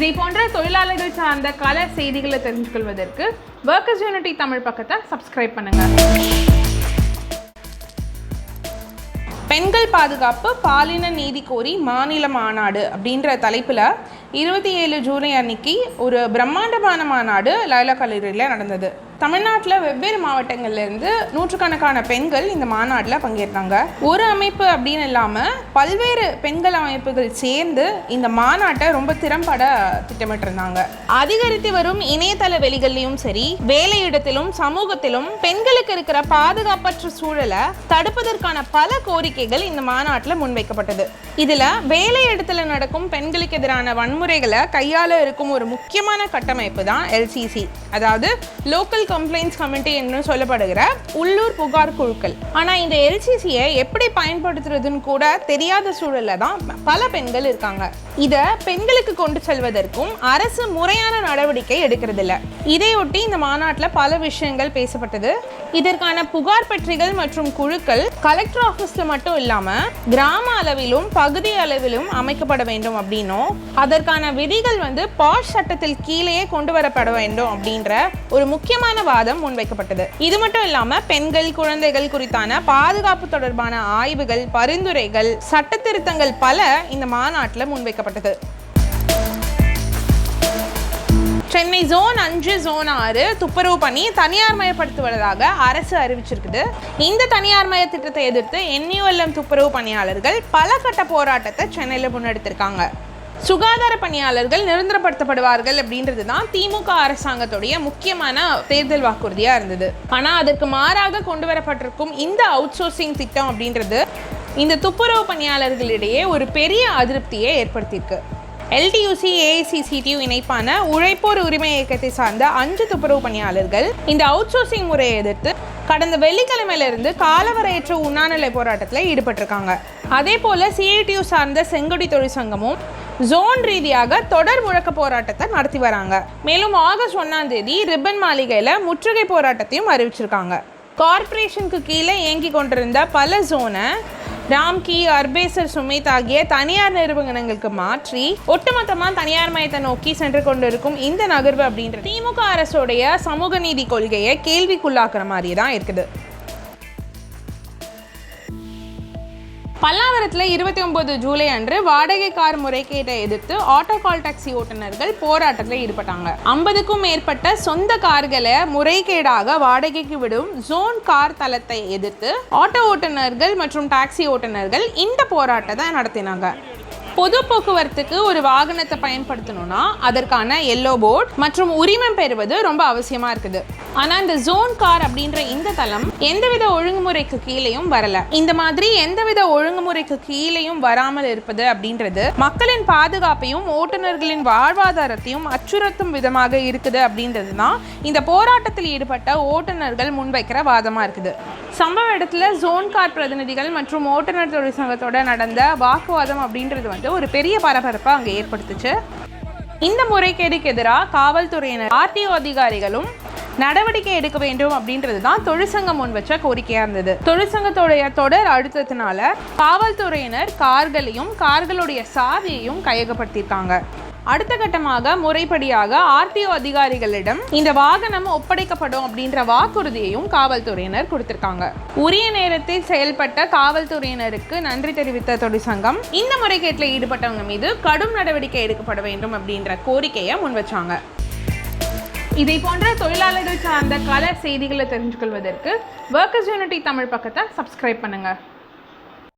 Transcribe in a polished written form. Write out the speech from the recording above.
இதை போன்ற தொழிலாளர்கள் சார்ந்த கள செய்திகளை தெரிஞ்சுக்கொள்வதற்கு ஒர்க்கர்ஸ் யூனிட்டி தமிழ் பக்கத்தை சப்ஸ்கிரைப் பண்ணுங்க. பெண்கள் பாதுகாப்பு பாலின நீதி கோரி மாநில மாநாடு அப்படின்ற தலைப்பில் 27 ஜூலை அன்னைக்கு ஒரு பிரம்மாண்டமான மாநாடு லைலா கல்லூரியில் நடந்தது. தமிழ்நாட்டில் வெவ்வேறு மாவட்டங்கள்லேருந்து நூற்றுக்கணக்கான பெண்கள் இந்த மாநாட்டில் பங்கேற்றாங்க. ஒரு அமைப்பு அப்படின்னு இல்லாமல் பல்வேறு பெண்கள் அமைப்புகள் சேர்ந்து இந்த மாநாட்டை ரொம்ப திறம்பட திட்டமிட்டிருந்தாங்க. அதிகரித்து வரும் இணையதள வெளிகள்லையும் சரி, வேலையிடத்திலும் சமூகத்திலும் பெண்களுக்கு இருக்கிற பாதுகாப்பற்ற சூழலை தடுப்பதற்கான பல கோரிக்கைகள் இந்த மாநாட்டில் முன்வைக்கப்பட்டது. இதில் வேலையிடத்தில் நடக்கும் பெண்களுக்கு எதிரான வன்முறைகளை கையாள இருக்கும் ஒரு முக்கியமான கட்டமைப்பு தான் LCC, அதாவது லோக்கல் கம்ப்ளைண்ட்ஸ் கமிட்டி என்று சொல்லப்படுகிற உள்ளூர் புகார் குழுக்கள். ஆனால் இந்த LCCயை எப்படி பயன்படுத்துறதுன்னு கூட தெரியாத சூழலில் தான் பல பெண்கள் இருக்காங்க. இதை பெண்களுக்கு கொண்டு செல்வதற்கும் அரசு முறையான நடவடிக்கை எடுக்கிறதில்ல. இதையொட்டி இந்த மாநாட்டில் பல விஷயங்கள் பேசப்பட்டது. இதற்கான புகார் பற்றிகள் மற்றும் குழுக்கள் கலெக்டர் ஆஃபீஸில் மட்டும் இல்லாமல் கிராம அளவிலும் பகுதி அளவிலும் அமைக்கப்பட வேண்டும் அப்படின்னும், அதற்கான விதிகள் பாஷ் சட்டத்தில் கீழே கொண்டு வரப்பட வேண்டும் அப்படின்ற ஒரு முக்கியமான வாதம் முன்வைக்கப்பட்டது. இது மட்டும் இல்லாம பெண்கள் குழந்தைகள் குறித்தான பாதுகாப்பு தொடர்பான ஆய்வுகள், பரிந்துரைகள், சட்ட திருத்தங்கள் பல இந்த மாநாட்டில் முன்வைக்கப்பட்டது. சென்னை ஜோன் 5 ஜோன் 6 துப்புரவு பணி தனியார் மயப்படுத்துவதாக அரசு அறிவிச்சிருக்குது. இந்த தனியார் மய திட்டத்தை எதிர்த்து NULM துப்புரவு பணியாளர்கள் பல கட்ட போராட்டத்தை சென்னையில் முன்னெடுத்திருக்காங்க. சுகாதார பணியாளர்கள் நிரந்தரப்படுத்தப்படுவார்கள் அப்படின்றது தான் திமுக அரசாங்கத்துடைய முக்கியமான தேர்தல் வாக்குறுதியாக இருந்தது. ஆனால் அதற்கு மாறாக கொண்டு வரப்பட்டிருக்கும் இந்த அவுட் சோர்சிங் திட்டம் அப்படின்றது இந்த துப்புரவு பணியாளர்களிடையே ஒரு பெரிய அதிருப்தியை ஏற்படுத்தியிருக்கு. LTUC AICCTU இணைப்பான உழைப்போர் உரிமை இயக்கத்தை சார்ந்த 5 துப்புரவு பணியாளர்கள் இந்த அவுட் சோர்சிங் முறையை எதிர்த்து கடந்த வெள்ளிக்கிழமையிலிருந்து காலவரையற்ற உண்ணாநிலை போராட்டத்தில் ஈடுபட்டிருக்காங்க. அதே போல CITU சார்ந்த செங்கொடி தொழிற்சங்கமும் ஜோன் ரீதியாக தொடர் முழக்க போராட்டத்தை நடத்தி வராங்க. மேலும் ஆகஸ்ட் 1ஆம் தேதி ரிப்பன் மாளிகையில் முற்றுகை போராட்டத்தையும் அறிவிச்சிருக்காங்க. கார்பரேஷனுக்கு கீழே இயங்கி கொண்டிருந்த பல ஜோனை ராம்கி, அர்பேசர், சுமித் ஆகிய தனியார் நிறுவனங்களுக்கு மாற்றி ஒட்டுமொத்தமாக தனியார் மயத்தை நோக்கி சென்று கொண்டிருக்கும் இந்த நகர்வு அப்படின்ற திமுக அரசுடைய சமூக நீதி கொள்கையை கேள்விக்குள்ளாக்குற மாதிரி தான் இருக்குது. பல்லாவரத்தில் 29 ஜூலை அன்று வாடகை கார் முறைகேட்டை எதிர்த்து ஆட்டோ கால் டாக்ஸி ஓட்டுநர்கள் போராட்டத்தில் ஈடுபட்டாங்க. 50க்கும் மேற்பட்ட சொந்த கார்களை முறைகேடாக வாடகைக்கு விடும் ஜோன் கார் தளத்தை எதிர்த்து ஆட்டோ ஓட்டுநர்கள் மற்றும் டாக்ஸி ஓட்டுநர்கள் இந்த போராட்டத்தை நடத்தினாங்க. பொது போக்குவரத்துக்கு ஒரு வாகனத்தை பயன்படுத்தணும்னா அதற்கான எல்லோ போர்ட் மற்றும் உரிமம் பெறுவது ரொம்ப அவசியமா இருக்குது. ஆனால் இந்த ஜோன் கார் அப்படின்ற இந்த தளம் எந்தவித ஒழுங்குமுறைக்கு கீழேயும் வரல. இந்த மாதிரி எந்தவித ஒழுங்குமுறைக்கு கீழேயும் வராமல் இருப்பது அப்படின்றது மக்களின் பாதுகாப்பையும் ஓட்டுநர்களின் வாழ்வாதாரத்தையும் அச்சுறுத்தும் விதமாக இருக்குது அப்படின்றது தான் இந்த போராட்டத்தில் ஈடுபட்ட ஓட்டுநர்கள் முன்வைக்கிற வாதமா இருக்குது. சம்பவ இடத்துல ஜோன் கார் பிரதிநிதிகள் மற்றும் ஓட்டுநர் தொழிற்சங்கத்தோட நடந்த வாக்குவாதம் அப்படின்றது ஒரு பெரிய பரபரப்பை அங்கே ஏற்படுத்துச்சு. இந்த முறைகேடுக்கு எதிராக காவல்துறையினர் RTO அதிகாரிகளும் நடவடிக்கை எடுக்க வேண்டும் அப்படின்றது தான் தொழிற்சங்கம் முன் வச்ச கோரிக்கையா இருந்தது. தொழிற்சங்கத்தோடைய தொடர் அழுத்தத்தினால காவல்துறையினர் கார்களுடைய சாவியையும் கையகப்படுத்தியிருக்காங்க. அடுத்த கட்டமாக முறைப்படியாக RTO அதிகாரிகளிடம் இந்த வாகனம் ஒப்படைக்கப்படும் அப்படின்ற வாக்குறுதியையும் காவல்துறையினர் கொடுத்திருக்காங்க. உரிய நேரத்தில் செயல்பட்ட காவல்துறையினருக்கு நன்றி தெரிவித்த தொழிற்சங்கம் இந்த முறைகேட்டில் ஈடுபட்டவங்க மீது கடும் நடவடிக்கை எடுக்கப்பட வேண்டும் அப்படின்ற கோரிக்கையை முன்வச்சாங்க. இதை போன்ற தொழிலாளர்கள் சார்ந்த கள செய்திகளை தெரிஞ்சுக்கொள்வதற்கு ஒர்க்கர்ஸ் யூனிட்டி தமிழ் பக்கத்தை சப்ஸ்கிரைப் பண்ணுங்க.